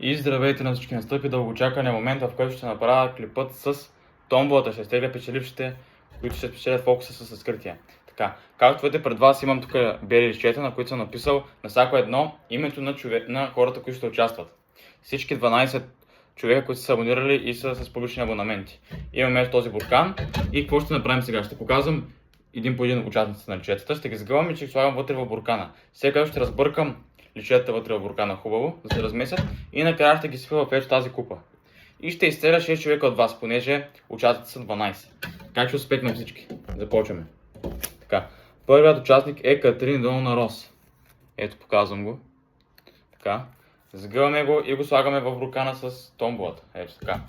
И здравейте на всички, настъпи дългоочаквания момент, в който ще направя клипът с томболата, ще изтегля печелившите, които ще спечелят фокуса с разкритие. Така, както видите пред вас имам тук бели листчета, на които съм написал на всяко едно името на хората, които ще участват. Всички 12 човека, които са абонирали и са с публични абонаменти. Имаме този буркан и какво ще направим сега? Ще показвам един по един участниците на листчетата, ще ги сгъвам и ще ги слагам вътре в буркана. Сега ще разбъркам листчетата вътре в буркана хубаво, за да се размесят и накрая ще ги сипя в тази купа. И ще изцеля 6 човека от вас, понеже участниците са 12. Как ще успехнем всички? Започваме. Така, първият участник е Катрин Долна Рос. Ето, показвам го. Така, сгъваме го и го слагаме в буркана с томболата. Ето така.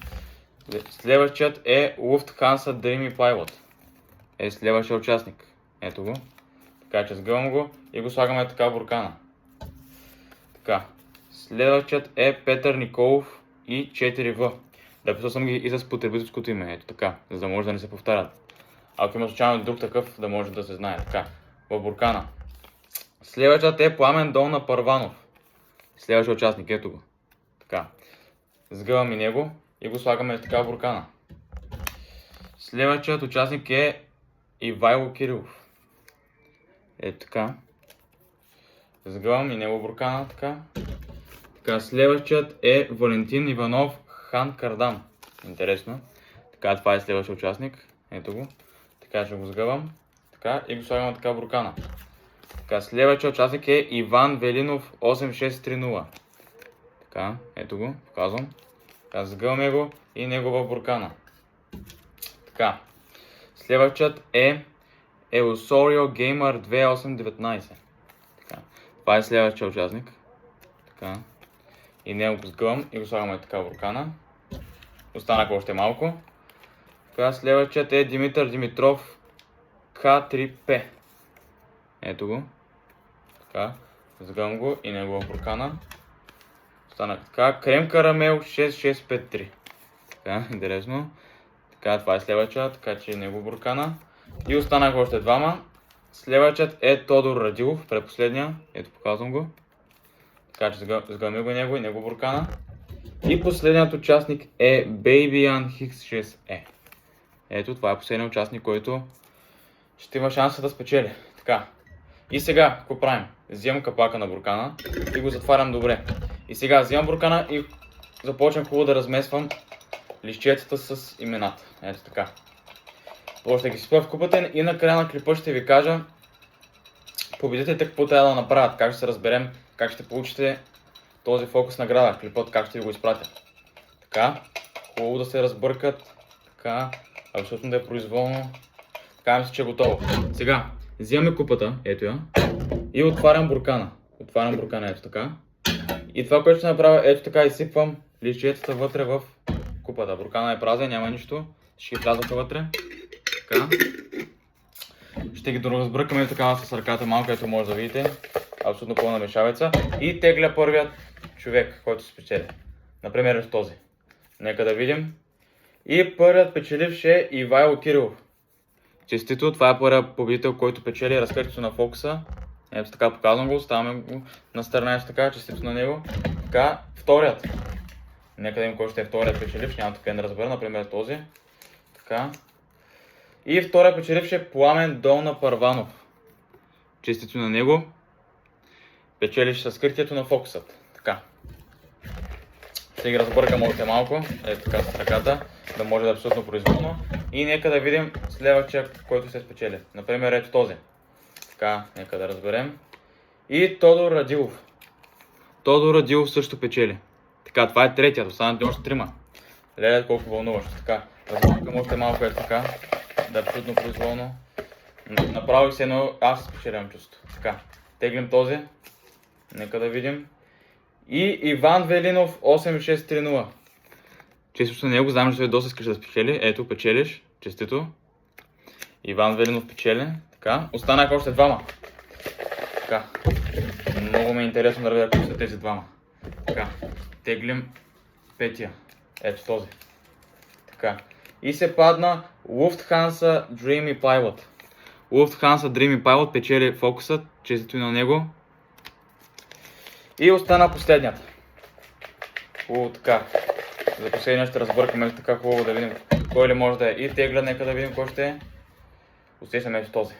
Следващият е Lufthansa Dreamy Pilot. Е следващия участник. Ето го. Така че сгъвам го и го слагаме така в буркана. Така. Следващият е Петър Николов и 4В. Да, писал съм ги и с потребителското име. Ето така, за да може да не се повтарят. Ако има случайно друг такъв, да може да се знае. Така, в буркана. Следващият е Пламен Долна Първанов. Следващия участник, ето го. Така. Сгъваме него и го слагаме така в буркана. Следващият участник е Ивайло Кирилов. Ето така. Сгъвам и него в буркана, така. Така, следващият е Валентин Иванов Хан Кардан. Интересно. Така, това е следващия участник. Ето го. Така ще го сгъвам. Така, и го слагам така в буркана. Така, следващия участник е Иван Велинов 8630. Така, ето го, показвам. Така, сгъваме го и него в буркана. Така, следващият е Eusorial Gamer 2819. Така, това е следващия участник. Така, и него го сгъвам и го слагаме така в буркана. Останаха още малко. Така, следващият е Димитър Димитров К3П. Ето го. Така, сгъвам го и него в буркана. Останах така, Крем Карамел 6653. Така, интересно. Така, това е следващият, така че него в буркана. И останаха още двама. Следващият е Тодор Радилов, предпоследния. Ето, показвам го. Така че сгъваме го него и него в буркана. И последният участник е Baby Хикс 6E. Ето, това е последният участник, който ще има шанса да спечели. Така. И сега, какво правим? Вземам капака на буркана и го затварям добре. И сега вземам буркана и започвам хубаво да размесвам листчетата с имената. Ето така. Ще ги сипя в купата и накрая на клипа ще ви кажа победителите какво трябва да направят, как ще се разберем, как ще получите този фокус награда, клипът, как ще ви го изпратя. Така, хубаво да се разбъркат, така, абсолютно да е произволно. Така, мисля, че е готово. Сега, взимаме купата, ето я, и отварям буркана. Отварям буркана, ето така. И това, което ще направя, ето така, изсипвам листчетата вътре в купата. Буркана е празен, няма нищо. Ще ги влязаха вътре. Така. Ще ги доразбъркаме така с ръката малко, ето може да видите. Абсолютно пълна мешавица. И тегля първият човек, който се спечели. Например, ето този. Нека да видим. И първият печеливш е Ивайло Кирилов. Честито, това е първият победител, който печели разкритието на фокуса. Ето така, показвам го, оставяме го на страна, ето така, честито на него. Така, вторият. Нека да видим кой ще е вторият печеливш, няма така да разбера, например този. Така. И вторият печеливш е Пламен Долна Първанов. Честито на него. Печелиш разкритието на фокусът. Така. Ще ги разбъркам още малко. Ето така с ръката, да може да е абсолютно произволно. И нека да видим следващия, който се спечели. Например, ето този. Така, нека да разберем. И Тодор Радилов. Тодор Радилов също печели. Така, това е третият, останат още трима. Гледайте колко вълнуващо. Така, разбъркам още малко, ето така. Да е абсолютно произволно. Направо се едно, аз спечелям чувство. Така, теглим този. Нека да видим. И Иван Велинов 8630. Честито на него, знам, че той доста искаш да спечели. Ето, печелиш. Честито. Иван Велинов печели. Така, останаха още двама. Така, много ми е интересно да видя кои са тези двама. Така, теглим петия. Ето този. Така. И се падна Lufthansa Dreamy Pilot. Lufthansa Dreamy Pilot печели фокусът, честито и на него. И остана последният. Хубаво така. За последния ще разбъркаме така хубаво да видим кой ли може да е. И тегля, нека да видим кой ще е. Усещаме с този.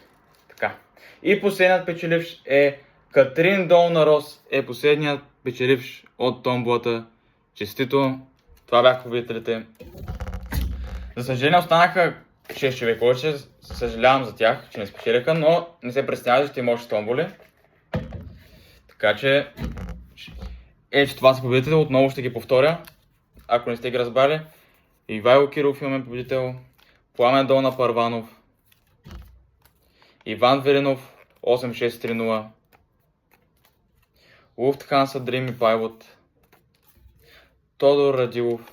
Така. И последният печеливш е Катрин Долна Рос е последният печеливш от томболата. Честито! Това бяха победителите. За съжаление останаха 6 човека, още съжалявам за тях, че не спечелиха, но не се притеснявайте, ще има още томболи. Така че, че това са победители, отново ще ги повторя, ако не сте ги разбрали. Ивайло Кирилов имаме победител, Пламен Долна Първанов, Иван Велинов 8630, Луфтханса Дрими Пайлот, Тодор Радилов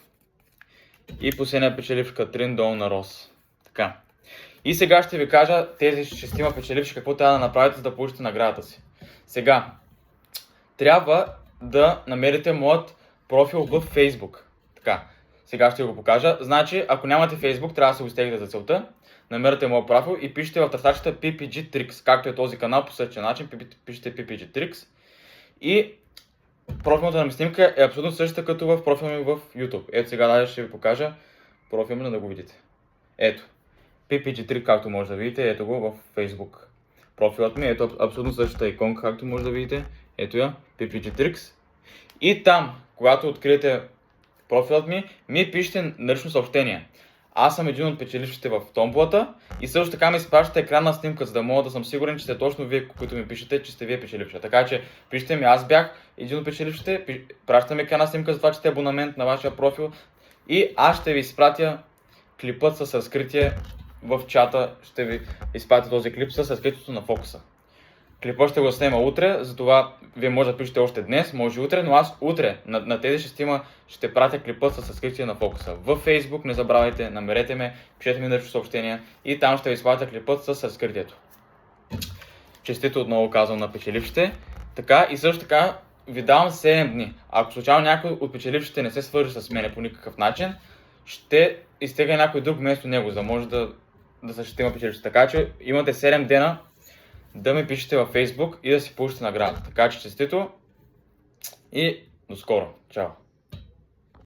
и последния печеливш Катрин Долна Рос. Така. И сега ще ви кажа тези 6 печеливши какво трябва да направите, за да получите наградата си. Сега, трябва да намерите моят профил в Facebook. Така, сега ще ви го покажа. Значи, ако нямате Facebook, трябва да се го изтеглите за целта. Намерите моят профил и пишете в търсачката PPG Tricks, както е този канал по същия начин. Пишете PPG Tricks. И профилната ми снимка е абсолютно същата като в профила ми в YouTube. Ето сега даже ще ви покажа профил ми, да го видите. Ето. PPG Trick, както може да видите, ето го в Facebook. Профилът ми, ето абсолютно същата иконка, както може да видите. Ето я, PPG Tricks. И там, когато откриете профилът ми пишете лично съобщение. Аз съм един от печелившите в томболата и също така ми изпращате екранна снимка, за да мога да съм сигурен, че сте точно вие, които ми пишете, че сте вие печеливша. Така че пишете ми, аз бях един от печелившите, пращате ми екранна снимка за това, че сте абонамент на вашия профил и аз ще ви изпратя клипът с разкритие в чата, ще ви изпратя този клип с разкритието на фокуса. Клипът ще го снема утре, затова вие може да пишете още днес, може утре, но аз утре на тези 6 ще пратя клипът с разкритие на фокуса. В Facebook не забравяйте, намерете ме, пишете ми лично съобщения и там ще ви изпратя клипът с разкритието. Честито отново казвам на печелившите. Така и също така ви давам 7 дни. Ако случайно някой от печелившите не се свържи с мене по никакъв начин, ще изтегля някой друг вместо него, за да може да съществува печелившите. Така че имате 7 дена да ми пишете във Facebook и да си получите награда. Така че честито и до скоро. Чао!